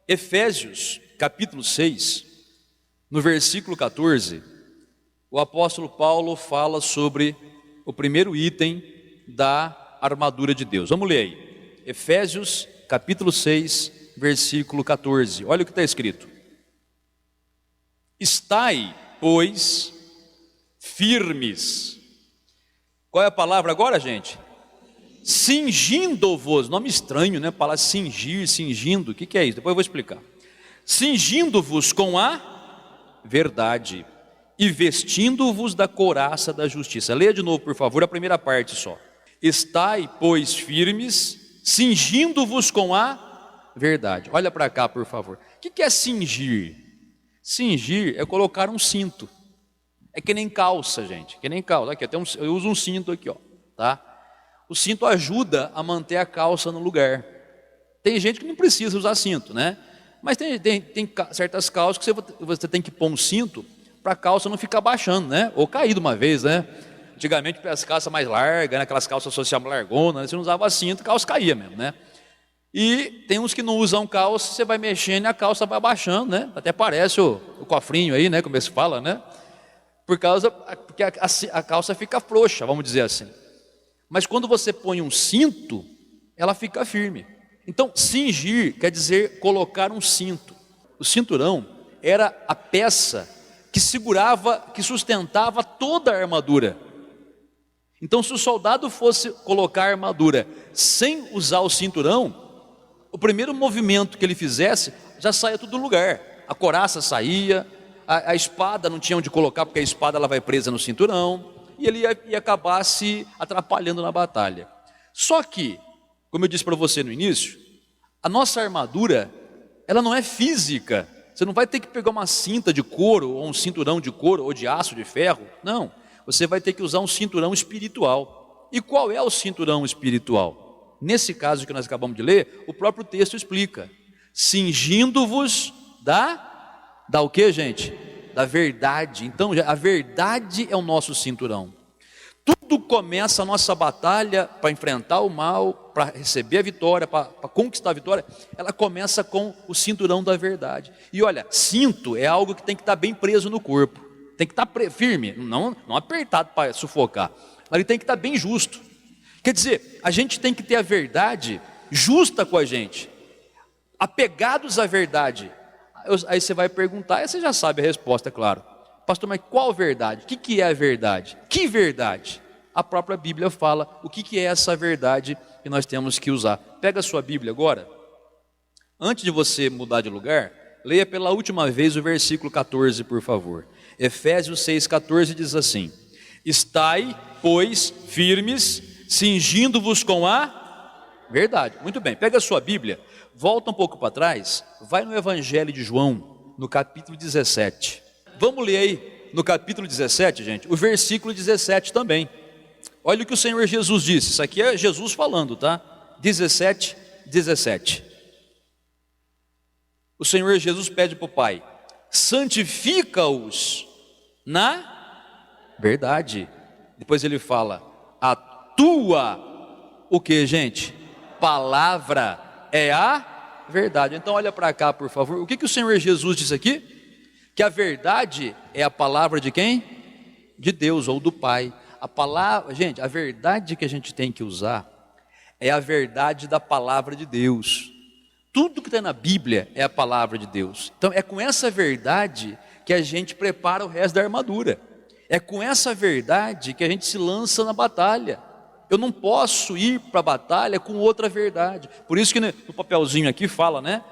Efésios, capítulo 6, no versículo 14, o apóstolo Paulo fala sobre o primeiro item da armadura de Deus. Vamos ler aí. Efésios, capítulo 6, versículo 14. Olha o que está escrito. Estai, pois, firmes. Qual é a palavra agora, gente? Cingindo-vos. Nome estranho, né? Palavra cingir, cingindo. O que é isso? Depois eu vou explicar. Cingindo-vos com a verdade e vestindo-vos da couraça da justiça. Leia de novo, por favor, a primeira parte só. Estai, pois, firmes, cingindo-vos com a verdade. Olha para cá, por favor. O que é cingir? Cingir é colocar um cinto. É que nem calça, gente. Que nem calça. Aqui, eu uso um cinto aqui, ó, tá? O cinto ajuda a manter a calça no lugar. Tem gente que não precisa usar cinto, né? Mas tem certas calças que você tem que pôr um cinto para a calça não ficar baixando, né? Ou cair de uma vez, né? Antigamente, as calças mais largas, né? Aquelas calças social largonas, né? Você não usava cinto, a calça caía mesmo, né? E tem uns que não usam calça, você vai mexendo e a calça vai baixando, né? Até parece o cofrinho aí, né? Como se fala, né? Porque a calça fica frouxa, vamos dizer assim. Mas quando você põe um cinto, ela fica firme. Então, cingir quer dizer colocar um cinto. O cinturão era a peça que segurava, que sustentava toda a armadura. Então, se o soldado fosse colocar a armadura sem usar o cinturão, o primeiro movimento que ele fizesse, já saía tudo do lugar. A couraça saía, a espada não tinha onde colocar, porque a espada ela vai presa no cinturão, e ele ia acabar se atrapalhando na batalha. Só que, como eu disse para você no início, a nossa armadura, ela não é física. Você não vai ter que pegar uma cinta de couro, ou um cinturão de couro, ou de aço, de ferro. Não, você vai ter que usar um cinturão espiritual. E qual é o cinturão espiritual? Nesse caso que nós acabamos de ler, o próprio texto explica. Cingindo-vos da o que, gente? Da verdade. Então, a verdade é o nosso cinturão. Tudo começa a nossa batalha para enfrentar o mal, para receber a vitória, para conquistar a vitória. Ela começa com o cinturão da verdade. E olha, cinto é algo que tem que estar bem preso no corpo. Tem que estar firme, não apertado para sufocar. Mas ele tem que estar bem justo. Quer dizer, a gente tem que ter a verdade justa com a gente. Apegados à verdade. Aí você vai perguntar, e você já sabe a resposta, é claro. Pastor, mas qual verdade? O que é a verdade? Que verdade? A própria Bíblia fala o que é essa verdade que nós temos que usar. Pega a sua Bíblia agora. Antes de você mudar de lugar, leia pela última vez o versículo 14, por favor. Efésios 6,14 diz assim: Estai, pois, firmes, cingindo-vos com a verdade. Muito bem, pega a sua Bíblia, volta um pouco para trás, vai no Evangelho de João, no capítulo 17. Vamos ler aí, no capítulo 17, gente, o versículo 17 também. Olha o que o Senhor Jesus disse, isso aqui é Jesus falando, tá? 17. O Senhor Jesus pede para o Pai: santifica-os na verdade. Depois ele fala: a tua, o que, gente? Palavra é a verdade. Então olha para cá, por favor. O que o Senhor Jesus diz aqui? Que a verdade é a palavra de quem? De Deus ou do Pai. A palavra, gente, a verdade que a gente tem que usar é a verdade da palavra de Deus. Tudo que está na Bíblia é a palavra de Deus. Então é com essa verdade que a gente prepara o resto da armadura. É com essa verdade que a gente se lança na batalha. Eu não posso ir para a batalha com outra verdade. Por isso que no papelzinho aqui fala, né?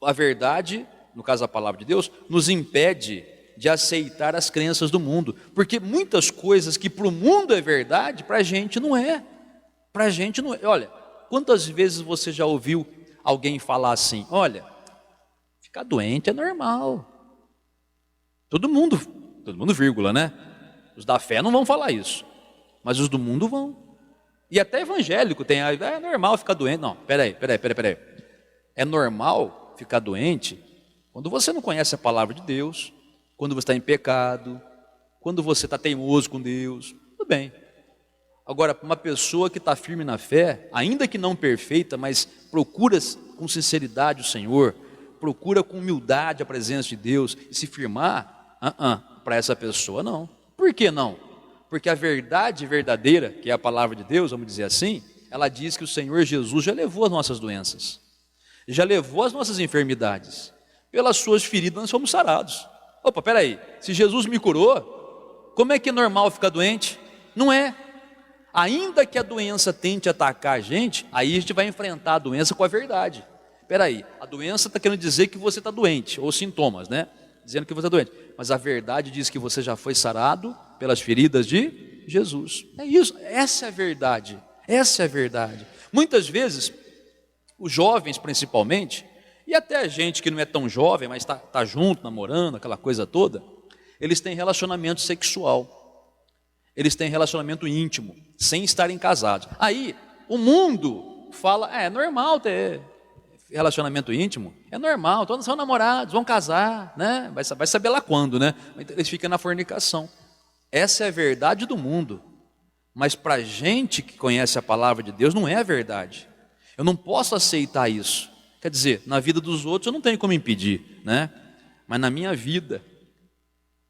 A verdade, no caso a palavra de Deus, nos impede de aceitar as crenças do mundo. Porque muitas coisas que para o mundo é verdade, para a gente não é. Para a gente não é. Olha, quantas vezes você já ouviu alguém falar assim: olha, ficar doente é normal. Todo mundo, vírgula, né? Os da fé não vão falar isso, mas os do mundo vão. E até evangélico tem, é normal ficar doente. Não, peraí. É normal ficar doente quando você não conhece a palavra de Deus, quando você está em pecado, quando você está teimoso com Deus, tudo bem. Agora, para uma pessoa que está firme na fé, ainda que não perfeita, mas procura com sinceridade o Senhor, procura com humildade a presença de Deus e se firmar, para essa pessoa não. Por que não? Porque a verdade verdadeira, que é a palavra de Deus, vamos dizer assim, ela diz que o Senhor Jesus já levou as nossas doenças, já levou as nossas enfermidades. Pelas suas feridas nós fomos sarados. Opa, peraí, se Jesus me curou, como é que é normal ficar doente? Não é. Ainda que a doença tente atacar a gente, aí a gente vai enfrentar a doença com a verdade. Peraí, a doença está querendo dizer que você está doente, ou sintomas, né? Dizendo que você está doente. Mas a verdade diz que você já foi sarado pelas feridas de Jesus. É isso, essa é a verdade. Essa é a verdade. Muitas vezes, os jovens principalmente, e até a gente que não é tão jovem, mas está junto, namorando, aquela coisa toda, eles têm relacionamento sexual. Eles têm relacionamento íntimo, sem estarem casados. Aí, o mundo fala, é normal ter relacionamento íntimo, é normal, todos são namorados, vão casar, né? Vai saber lá quando, né? Eles ficam na fornicação. Essa é a verdade do mundo. Mas para a gente que conhece a palavra de Deus, não é a verdade. Eu não posso aceitar isso. Quer dizer, na vida dos outros eu não tenho como impedir, né? Mas na minha vida,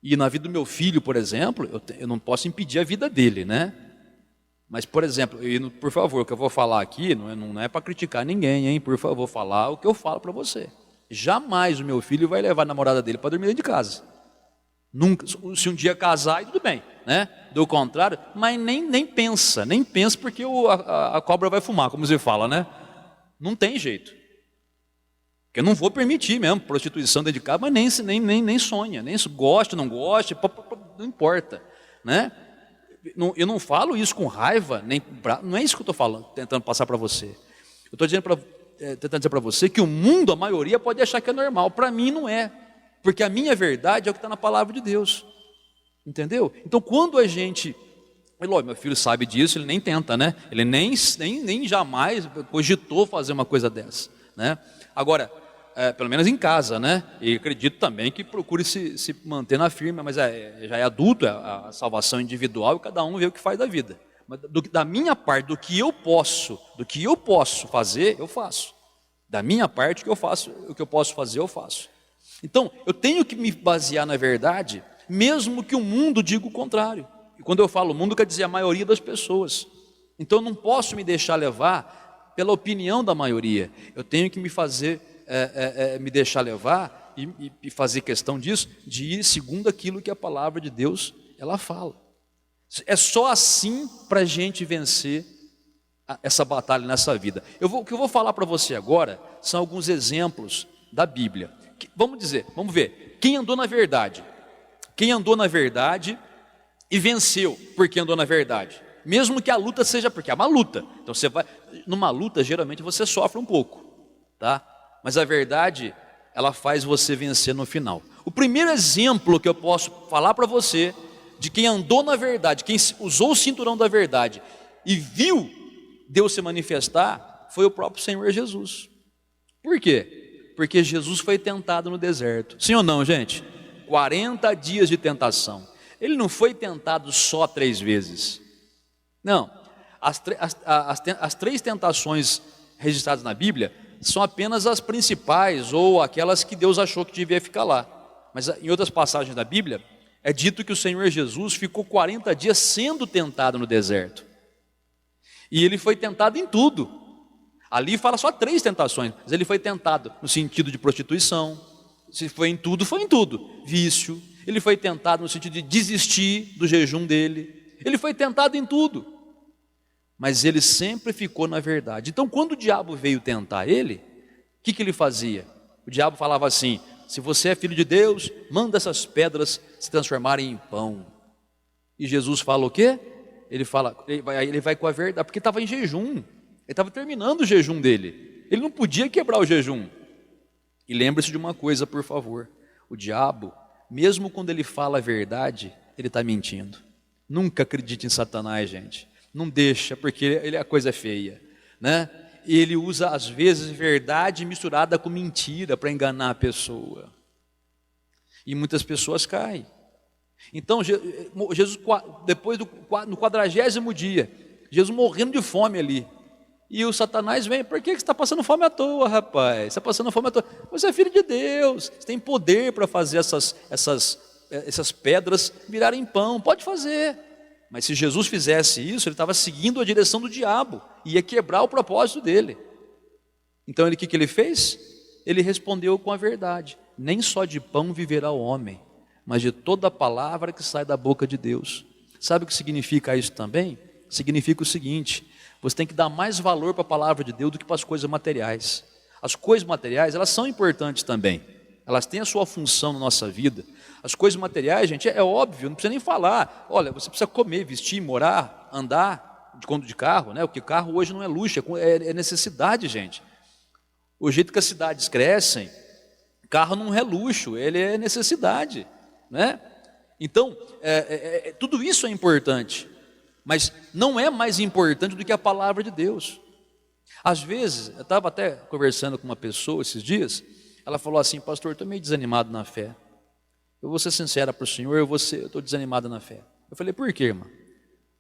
e na vida do meu filho, por exemplo, eu não posso impedir a vida dele, né? Mas, por exemplo, por favor, o que eu vou falar aqui não é para criticar ninguém, hein? Por favor, falar o que eu falo para você. Jamais o meu filho vai levar a namorada dele para dormir dentro de casa. Nunca. Se um dia casar, tudo bem, né? Do contrário, mas nem pensa porque a cobra vai fumar, como você fala, né? Não tem jeito. Porque eu não vou permitir mesmo prostituição dentro de casa, mas nem sonha, nem gosta, não gosta, não importa, né? Eu não falo isso com raiva, não é isso que eu estou falando, tentando passar para você. Eu estou tentando dizer para você que o mundo, a maioria, pode achar que é normal. Para mim não é, porque a minha verdade é o que está na palavra de Deus. Entendeu? Então quando a gente... Meu filho sabe disso, ele nem tenta, né? Ele nem jamais cogitou fazer uma coisa dessa, né? Agora, pelo menos em casa, né? E acredito também que procure se manter na firme, mas já é adulto, é a salvação individual e cada um vê o que faz da vida. Mas da minha parte, do que eu posso fazer, eu faço. Da minha parte, o que eu posso fazer, eu faço. Então, eu tenho que me basear na verdade, mesmo que o mundo diga o contrário. E quando eu falo mundo, quer dizer a maioria das pessoas. Então, eu não posso me deixar levar pela opinião da maioria. Eu tenho que me deixar levar e fazer questão disso, de ir segundo aquilo que a palavra de Deus ela fala. É só assim para a gente vencer essa batalha nessa vida. O que eu vou falar para você agora são alguns exemplos da Bíblia. Vamos ver, quem andou na verdade? Quem andou na verdade e venceu porque andou na verdade? Mesmo que a luta seja, porque é uma luta. Então numa luta geralmente você sofre um pouco, tá? Mas a verdade, ela faz você vencer no final. O primeiro exemplo que eu posso falar para você, de quem andou na verdade, quem usou o cinturão da verdade e viu Deus se manifestar, foi o próprio Senhor Jesus. Por quê? Porque Jesus foi tentado no deserto. Sim ou não, gente? 40 dias de tentação. Ele não foi tentado só 3 vezes. Não. As 3 tentações registradas na Bíblia são apenas as principais, ou aquelas que Deus achou que devia ficar lá. Mas em outras passagens da Bíblia, é dito que o Senhor Jesus ficou 40 dias sendo tentado no deserto. E ele foi tentado em tudo. Ali fala só 3 tentações, mas ele foi tentado no sentido de prostituição. Se foi em tudo, foi em tudo. Vício. Ele foi tentado no sentido de desistir do jejum dele. Ele foi tentado em tudo. Mas ele sempre ficou na verdade. Então quando o diabo veio tentar ele, o que ele fazia? O diabo falava assim: se você é filho de Deus, manda essas pedras se transformarem em pão. E Jesus fala o quê? Ele vai com a verdade, porque estava em jejum. Ele estava terminando o jejum dele. Ele não podia quebrar o jejum. E lembre-se de uma coisa, por favor: o diabo, mesmo quando ele fala a verdade, ele está mentindo. Nunca acredite em Satanás, gente. Não deixa, porque a coisa é feia, né? E ele usa às vezes verdade misturada com mentira para enganar a pessoa. E muitas pessoas caem. Então Jesus, depois no 40º dia, Jesus morrendo de fome ali, E o Satanás vem, por que você está passando fome à toa, rapaz? Você está passando fome à toa. Você é filho de Deus, você tem poder para fazer essas pedras virarem pão, pode fazer. Mas se Jesus fizesse isso, ele estava seguindo a direção do diabo, ia quebrar o propósito dele. Então o que ele fez? Ele respondeu com a verdade: nem só de pão viverá o homem, mas de toda a palavra que sai da boca de Deus. Sabe o que significa isso também? Significa o seguinte: você tem que dar mais valor para a palavra de Deus do que para as coisas materiais. As coisas materiais, elas são importantes também, elas têm a sua função na nossa vida. As coisas materiais, gente, é óbvio, não precisa nem falar. Olha, você precisa comer, vestir, morar, andar de carro, né? Porque carro hoje não é luxo, é necessidade, gente. O jeito que as cidades crescem, carro não é luxo, ele é necessidade, né? Então, tudo isso é importante, mas não é mais importante do que a palavra de Deus. Às vezes, eu estava até conversando com uma pessoa esses dias, ela falou assim: pastor, estou meio desanimado na fé. Eu vou ser sincera para o senhor, eu estou desanimado na fé. Eu falei: por quê, irmã?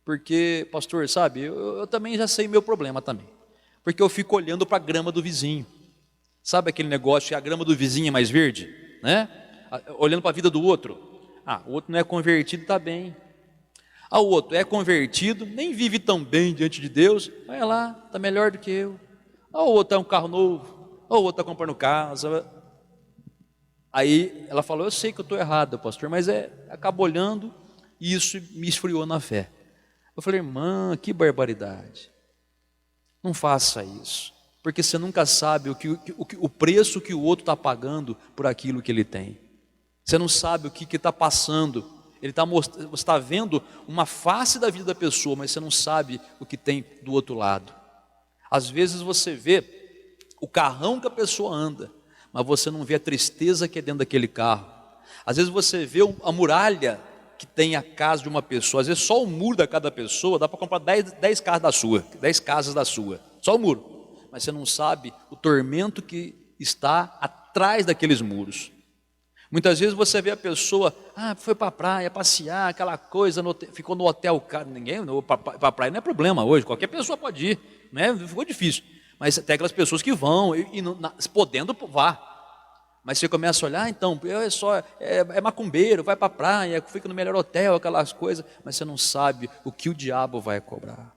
Porque, pastor, sabe, eu também já sei meu problema também. Porque eu fico olhando para a grama do vizinho. Sabe aquele negócio que a grama do vizinho é mais verde? Né? Olhando para a vida do outro. O outro não é convertido, está bem. O outro é convertido, nem vive tão bem diante de Deus, vai lá, está melhor do que eu. O outro é um carro novo, o outro está comprando casa. Aí ela falou: eu sei que eu estou errado, pastor, mas acabo olhando e isso me esfriou na fé. Eu falei: irmã, que barbaridade. Não faça isso, porque você nunca sabe o preço que o outro está pagando por aquilo que ele tem. Você não sabe o que está passando. Você está vendo uma face da vida da pessoa, mas você não sabe o que tem do outro lado. Às vezes você vê o carrão que a pessoa anda, mas você não vê a tristeza que é dentro daquele carro. Às vezes você vê a muralha que tem a casa de uma pessoa. Às vezes só o muro da cada pessoa dá para comprar 10 casas da sua, só o muro. Mas você não sabe o tormento que está atrás daqueles muros. Muitas vezes você vê a pessoa, foi para a praia passear, aquela coisa, ficou no hotel, ninguém, para a praia não é problema hoje, qualquer pessoa pode ir, né? Ficou difícil, mas tem aquelas pessoas que vão, podendo, vá. Mas você começa a olhar, então, é macumbeiro, vai para a praia, fica no melhor hotel, aquelas coisas, mas você não sabe o que o diabo vai cobrar.